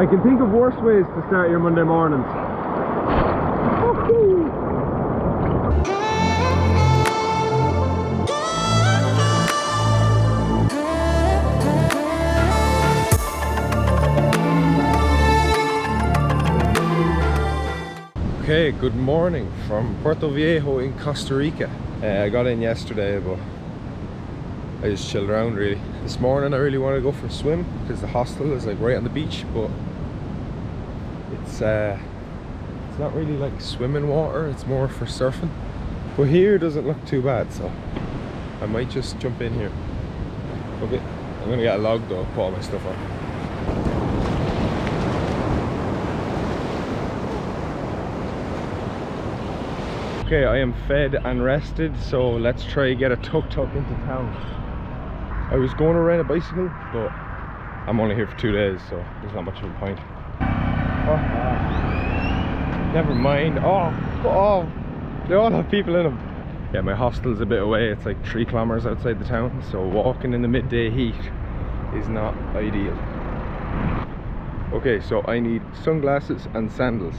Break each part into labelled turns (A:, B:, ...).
A: I can think of worse ways to start your Monday mornings. Okay, good morning from Puerto Viejo in Costa Rica. I got in yesterday, but I just chilled around really. This morning I really want to go for a swim because the hostel is like right on the beach, but it's not really like swimming water, it's more for surfing. But here doesn't look too bad, so I might just jump in here. Okay, I'm gonna get a log though, put all my stuff on. Okay, I am fed and rested, so let's try get a tuk-tuk into town. I was going to rent a bicycle, but I'm only here for 2 days, so there's not much of a point. Oh, never mind. Oh, they all have people in them. Yeah, my hostel's a bit away. It's like 3 kilometers outside the town, so walking in the midday heat is not ideal. Okay, so I need sunglasses and sandals.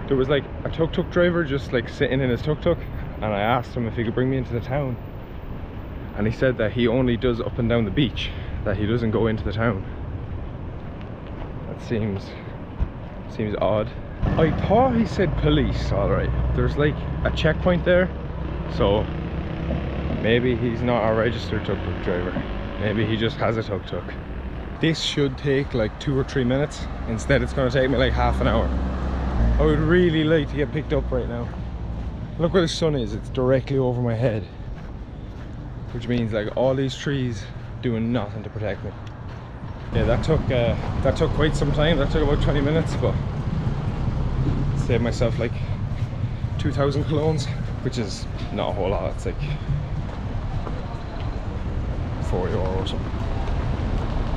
A: There was like a tuk-tuk driver just like sitting in his tuk-tuk, and I asked him if he could bring me into the town, and he said that he only does up and down the beach, that he doesn't go into the town. That seems odd. I thought he said police. All right, there's like a checkpoint there, so maybe he's not a registered tuk-tuk driver, maybe he just has a tuk-tuk. This should take like 2 or 3 minutes. Instead it's going to take me like half an hour. I would really like to get picked up right now. Look where the sun is, it's directly over my head, which means like all these trees doing nothing to protect me. Yeah, that took quite some time. That took about 20 minutes, but saved myself like 2,000 colones, which is not a whole lot. It's like €4 or something.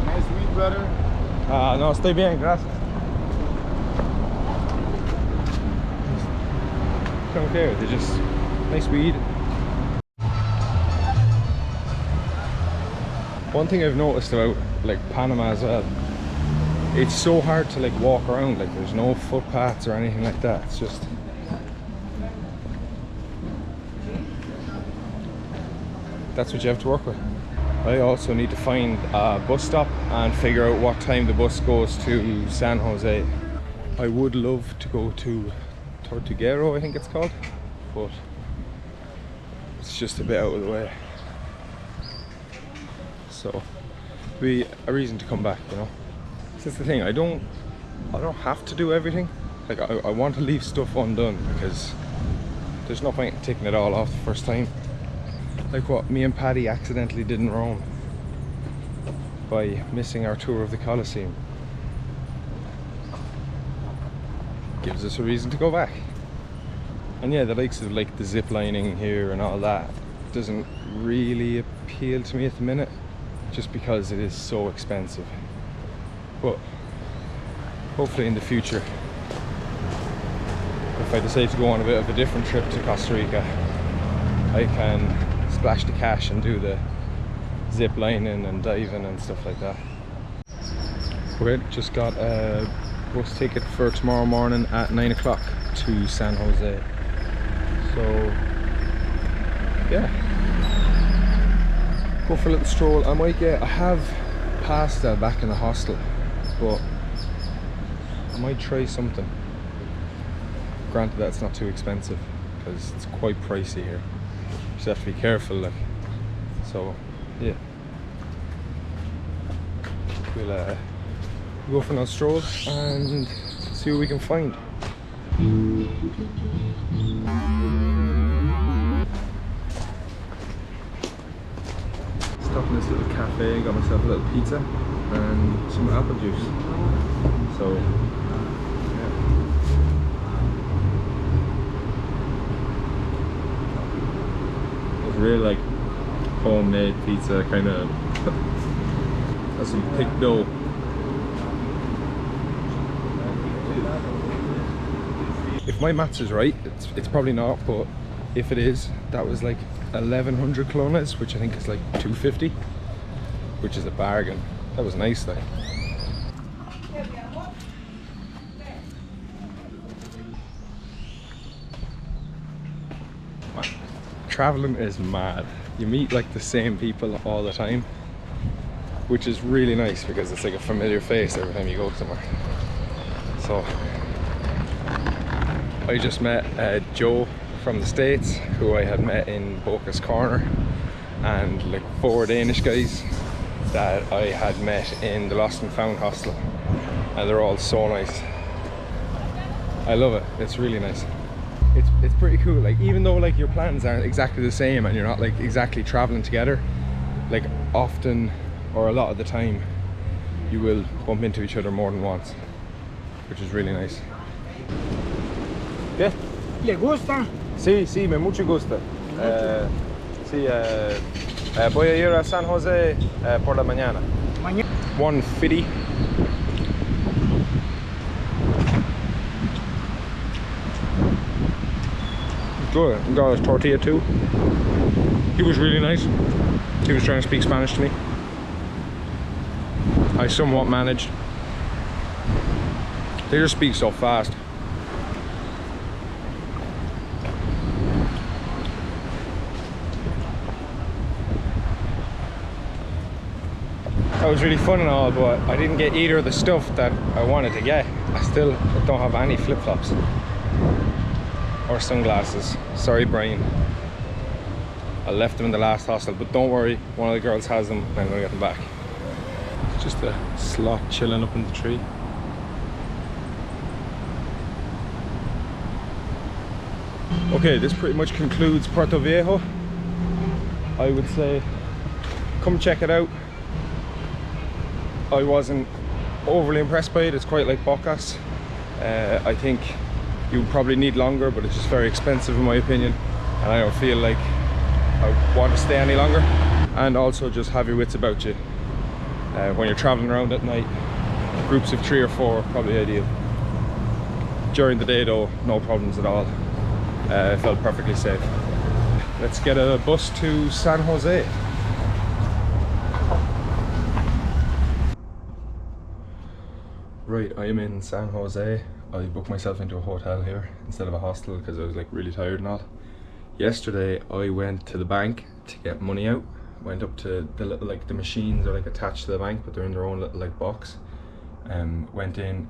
B: Nice weed, brother.
A: No, estoy bien, gracias. Don't care, they're just nice weed. One thing I've noticed about like Panama as well, it's so hard to like walk around. Like there's no footpaths or anything like that. It's just that's what you have to work with. I also need to find a bus stop and figure out what time the bus goes to San Jose. I would love to go to Tortuguero, I think it's called, but it's just a bit out of the way, so be a reason to come back, you know. That's the thing, I don't have to do everything. Like I want to leave stuff undone because there's no point in taking it all off the first time, like what me and Paddy accidentally did in Rome by missing our tour of the Colosseum. Gives us a reason to go back. And yeah, the likes of like the zip lining here and all that doesn't really appeal to me at the minute, just because it is so expensive. But hopefully in the future, if I decide to go on a bit of a different trip to Costa Rica, I can splash the cash and do the zip lining and diving and stuff like that. Okay, just got a bus ticket for tomorrow morning at 9 o'clock to San Jose. So yeah, go for a little stroll. I have pasta back in the hostel, but I might try something. Granted that's not too expensive because it's quite pricey here. You just have to be careful, like. So yeah, we'll go for another stroll and see what we can find. Stopped in this little cafe and got myself a little pizza and some apple juice. So yeah. It's really like homemade pizza, kind of. Has some thick dough. If my maths is right, it's probably not, but if it is, that was like 1,100 colones, which I think is like 250, which is a bargain. That was nice, like. traveling is mad. You meet like the same people all the time, which is really nice because it's like a familiar face every time you go somewhere. So I just met Joe from the States, who I had met in Boca's Corner, and like 4 Danish guys that I had met in the Lost and Found hostel, and they're all so nice. I love it. It's really nice. It's pretty cool. Like, even though like your plans aren't exactly the same and you're not like exactly traveling together, like often or a lot of the time you will bump into each other more than once, which is really nice. ¿Qué?
C: ¿Le gusta?
A: Sí, sí, me mucho gusta. Sí, voy a ir a San Jose por la mañana.
C: Mañana.
A: 150. Good. Got his tortilla too. He was really nice. He was trying to speak Spanish to me. I somewhat managed. They just speak so fast. That was really fun and all, but I didn't get either of the stuff that I wanted to get. I still don't have any flip-flops or sunglasses. Sorry, Brian. I left them in the last hostel, but don't worry, one of the girls has them and I'm gonna get them back. It's just a sloth chilling up in the tree. Okay, this pretty much concludes Puerto Viejo. I would say come check it out. I wasn't overly impressed by it. It's quite like Bocas. I think you probably need longer, but it's just very expensive in my opinion, and I don't feel like I want to stay any longer. And also just have your wits about you when you're traveling around at night. Groups of 3 or 4 probably ideal. During the day though, no problems at all. I felt perfectly safe. Let's get a bus to San Jose. Right, I'm in San Jose. I booked myself into a hotel here instead of a hostel because I was like really tired and all. Yesterday I went to the bank to get money out. Went up to the little, like the machines are like attached to the bank, but they're in their own little like box. Went in,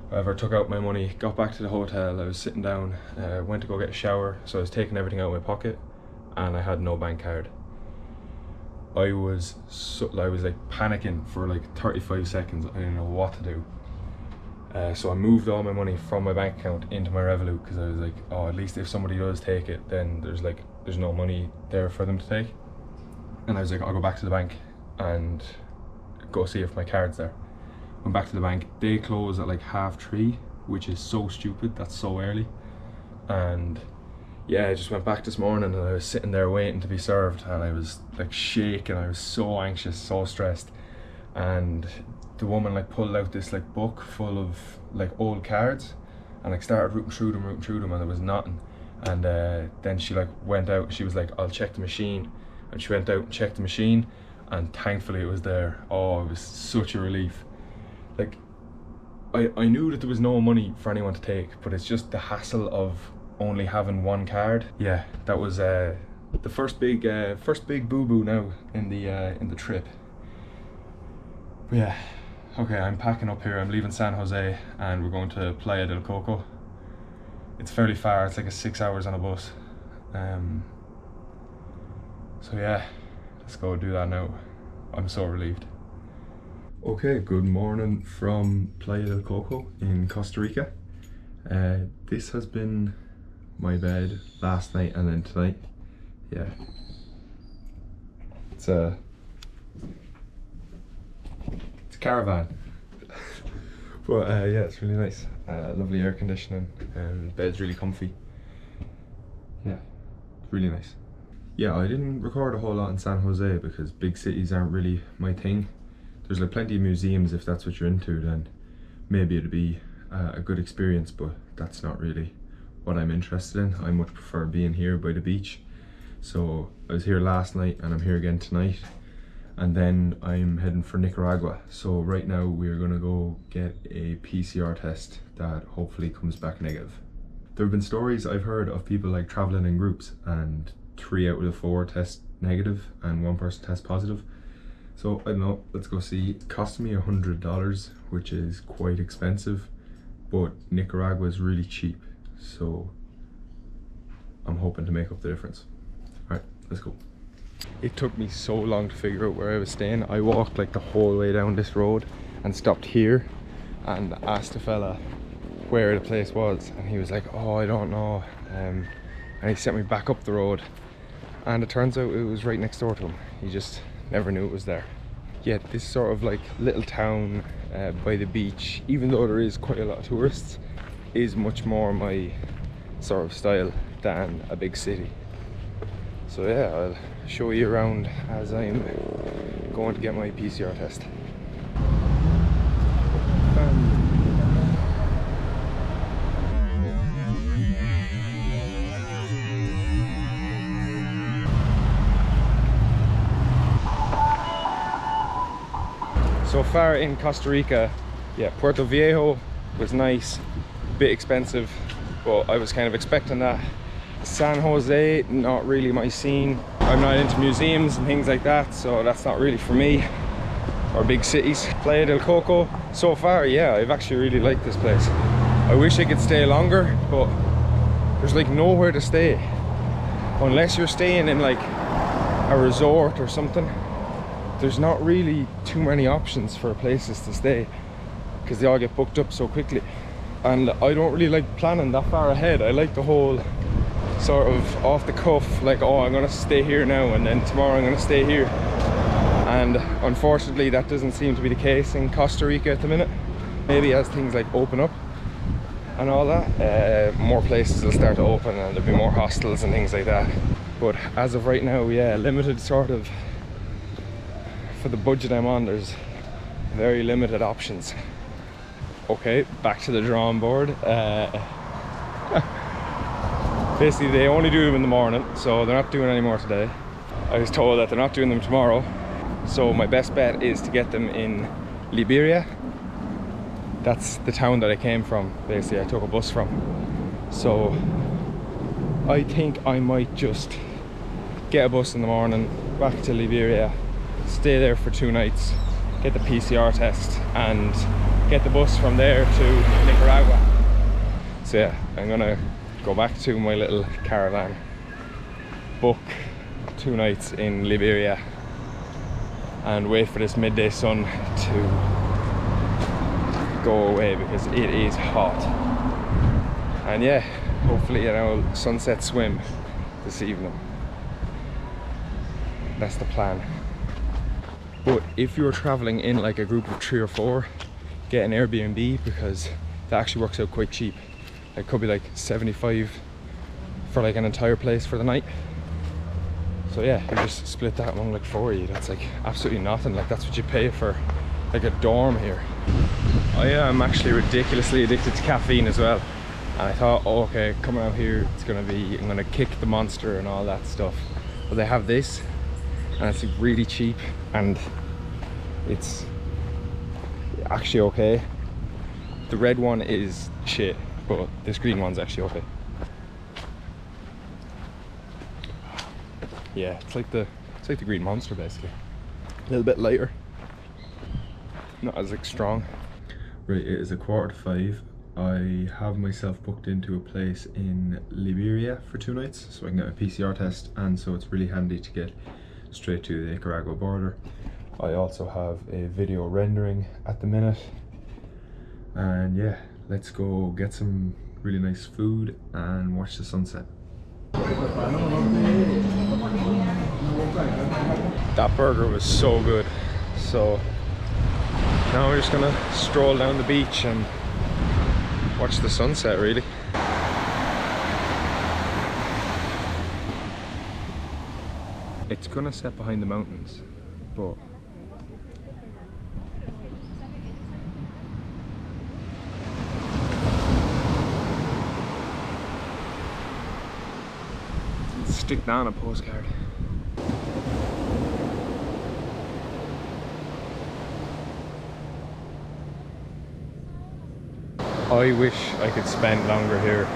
A: however, took out my money, got back to the hotel. I was sitting down, went to go get a shower, so I was taking everything out of my pocket and I had no bank card. I was like panicking for like 35 seconds. I didn't know what to do. So I moved all my money from my bank account into my Revolut because I was like, oh, at least if somebody does take it, then there's no money there for them to take. And I was like, I'll go back to the bank and go see if my card's there. Went back to the bank. They close at like 3:30, which is so stupid. That's so early. And yeah, I just went back this morning and I was sitting there waiting to be served, and I was like shaking. I was so anxious, so stressed. And the woman like pulled out this like book full of like old cards and like started rooting through them, and there was nothing. And then she like went out. She was like, I'll check the machine. And she went out and checked the machine, and thankfully it was there. Oh, it was such a relief. Like, I knew that there was no money for anyone to take, but it's just the hassle of only having one card. Yeah, that was the first big boo-boo now in the trip. But yeah, okay, I'm packing up here. I'm leaving San Jose and we're going to Playa del Coco. It's fairly far. It's like 6 hours on a bus. So yeah, let's go do that now. I'm so relieved. Okay, good morning from Playa del Coco in Costa Rica. This has been my bed last night and then tonight. Yeah, it's a caravan. But yeah, it's really nice. Lovely air conditioning and bed's really comfy. Yeah, it's really nice. Yeah, I didn't record a whole lot in San Jose because big cities aren't really my thing. There's like plenty of museums. If that's what you're into, then maybe it'd be a good experience, but that's not really what I'm interested in. I much prefer being here by the beach. So I was here last night and I'm here again tonight, and then I'm heading for Nicaragua. So right now we're gonna go get a PCR test that hopefully comes back negative. There have been stories I've heard of people like traveling in groups and 3 out of the 4 test negative and 1 person test positive. So I don't know, let's go see. It cost me $100, which is quite expensive, but Nicaragua is really cheap, so I'm hoping to make up the difference. All right, let's go. It took me so long to figure out where I was staying. I walked like the whole way down this road and stopped here and asked a fella where the place was, and he was like, oh, I don't know, and he sent me back up the road, and it turns out it was right next door to him. He just never knew it was there. Yet this sort of like little town by the beach, even though there is quite a lot of tourists, is much more my sort of style than a big city. So yeah, I'll show you around as I'm going to get my PCR test. So far in Costa Rica, yeah, Puerto Viejo was nice, a bit expensive, but I was kind of expecting that. San Jose, not really my scene. I'm not into museums and things like that, so that's not really for me. Or big cities. Playa del Coco, so far, yeah, I've actually really liked this place. I wish I could stay longer, but there's like nowhere to stay. Unless you're staying in like a resort or something, there's not really too many options for places to stay because they all get booked up so quickly. And I don't really like planning that far ahead. I like the whole sort of off the cuff, like, oh, I'm gonna stay here now and then tomorrow I'm gonna stay here. And unfortunately that doesn't seem to be the case in Costa Rica at the minute. Maybe as things like open up and all that, more places will start to open and there'll be more hostels and things like that. But as of right now, yeah, limited sort of, for the budget I'm on, there's very limited options. Okay, back to the drawing board. Basically they only do them in the morning, so they're not doing any more today. I was told that they're not doing them tomorrow, so my best bet is to get them in Liberia. That's the town that I came from, basically. I took a bus from. So I think I might just get a bus in the morning back to Liberia, stay there for 2 nights, get the PCR test and get the bus from there to Nicaragua. So yeah, I'm gonna go back to my little caravan, book 2 nights in Liberia and wait for this midday sun to go away because it is hot. And yeah, hopefully I'll sunset swim this evening. That's the plan. But if you're traveling in like a group of 3 or 4, get an Airbnb because that actually works out quite cheap. It could be like 75 for like an entire place for the night. So yeah, you just split that among like 4 of you. That's like absolutely nothing. Like that's what you pay for like a dorm here. I am actually ridiculously addicted to caffeine as well. And I thought, oh, okay, coming out here, it's gonna be, I'm gonna kick the monster and all that stuff. But they have this, and it's really cheap, and it's actually okay. The red one is shit, but this green one's actually okay. Yeah, it's like the green monster basically. A little bit lighter, not as like strong. Right, it is 4:45. I have myself booked into a place in Liberia for 2 nights, so I can get a PCR test, and so it's really handy to get straight to the Nicaragua border. I also have a video rendering at the minute, and yeah, let's go get some really nice food and watch the sunset. That burger was so good. So now we're just gonna stroll down the beach and watch the sunset, really. It's gonna set behind the mountains, but stick that on a postcard. I wish I could spend longer here.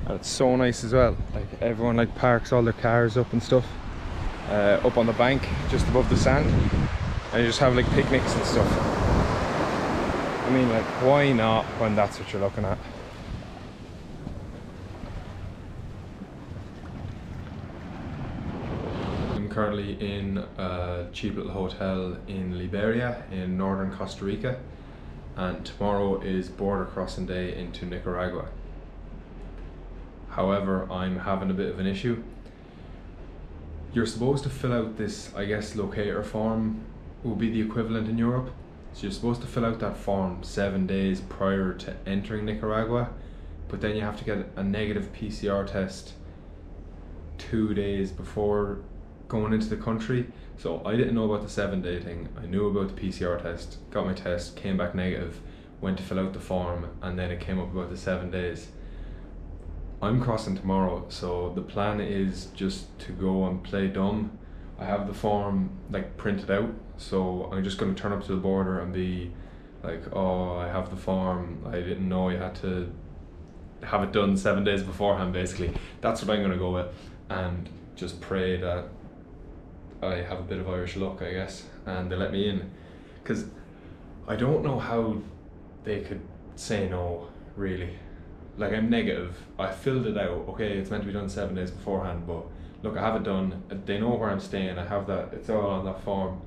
A: And it's so nice as well. Like everyone like parks all their cars up and stuff up on the bank just above the sand, and you just have like picnics and stuff. I mean, like, why not when that's what you're looking at? I'm currently in a cheap little hotel in Liberia in northern Costa Rica, and tomorrow is border crossing day into Nicaragua. However, I'm having a bit of an issue. You're supposed to fill out this, I guess, locator form will be the equivalent in Europe. So you're supposed to fill out that form 7 days prior to entering Nicaragua, but then you have to get a negative PCR test 2 days before going into the country. So I didn't know about the 7-day thing. I knew about the PCR test, got my test, came back negative, went to fill out the form, and then it came up about the 7 days. I'm crossing tomorrow, so the plan is just to go and play dumb. I have the form like printed out, so I'm just going to turn up to the border and be like, oh, I have the form, I didn't know you had to have it done 7 days beforehand. Basically that's what I'm going to go with, and just pray that I have a bit of Irish luck, I guess, and they let me in, because I don't know how they could say no, really. Like, I'm negative, I filled it out, okay, it's meant to be done 7 days beforehand, but look, I have it done, they know where I'm staying, I have that, it's all on that form.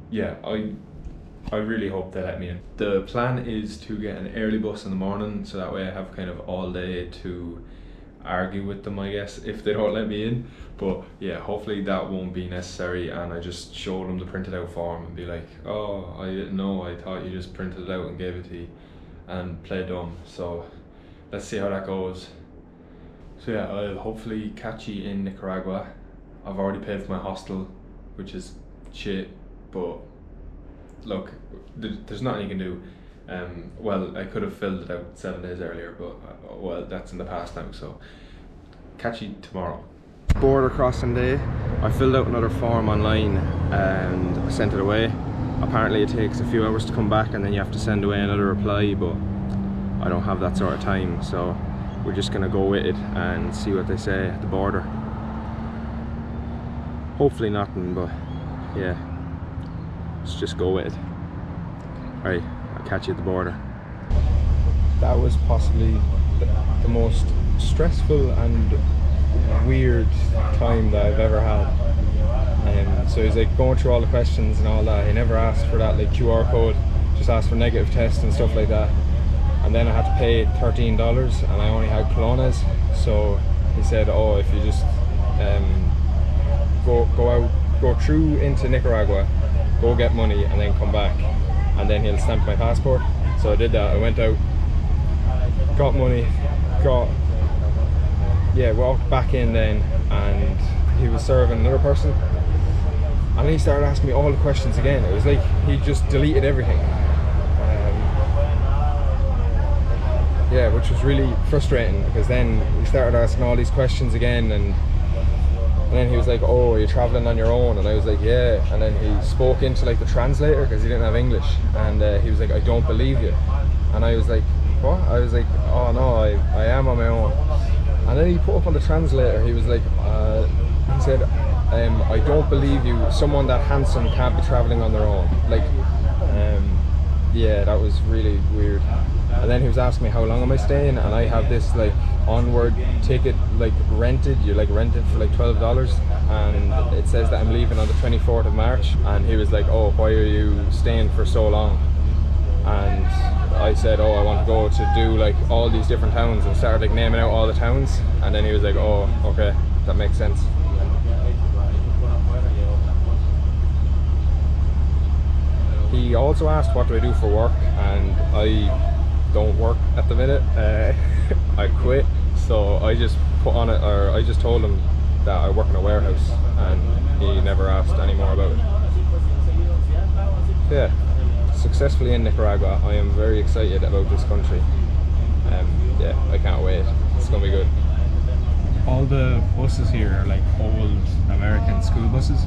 A: Yeah, I really hope they let me in. The plan is to get an early bus in the morning, so that way I have kind of all day to argue with them, I guess, if they don't let me in. But yeah, hopefully that won't be necessary, and I just show them the printed out form and be like, oh, I didn't know, I thought you just printed it out and gave it to you, and play dumb. So let's see how that goes. So yeah, I'll hopefully catch you in Nicaragua. I've already paid for my hostel, which is shit, but look, there's nothing you can do. Well, I could have filled it out 7 days earlier, but well, that's in the past now, so catch you tomorrow. Border crossing day. I filled out another form online and I sent it away. Apparently it takes a few hours to come back, and then you have to send away another reply, but I don't have that sort of time, so we're just gonna go with it and see what they say at the border. Hopefully nothing, but yeah, let's just go with it. Alright, I'll catch you at the border. That was possibly the most stressful and weird time that I've ever had. So he's like going through all the questions and all that. He never asked for that like QR code, just asked for negative tests and stuff like that. And then I had to pay $13 and I only had colones. So he said, oh, if you just go through into Nicaragua, go get money and then come back, and then he'll stamp my passport. So I did that. I went out, got money, walked back in then, and he was serving another person, and he started asking me all the questions again. It was like he just deleted everything. Yeah, which was really frustrating, because then he started asking all these questions again, and then he was like, oh, are you traveling on your own? And I was like, yeah. And then he spoke into like the translator, because he didn't have English, and he was like, I don't believe you. And I was like, what? I was like, oh no, I am on my own. And then he put up on the translator, he was like, he said, I don't believe you, someone that handsome can't be traveling on their own. Like, yeah, that was really weird. And then he was asking me how long am I staying, and I have this like onward ticket like rented. You like rent it for like $12, and it says that I'm leaving on the 24th of March. And he was like, oh, why are you staying for so long? And I said, oh, I want to go to do like all these different towns, and started like naming out all the towns. And then he was like, oh, okay, that makes sense. He also asked what do I do for work, and I don't work at the minute. I quit, so I just put on it, or I just told him that I work in a warehouse, and he never asked any more about it. Yeah, successfully in Nicaragua. I am very excited about this country. Yeah, I can't wait. It's gonna be good. All the buses here are like old American school buses.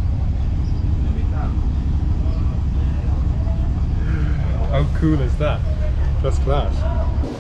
A: How cool is that? That's class.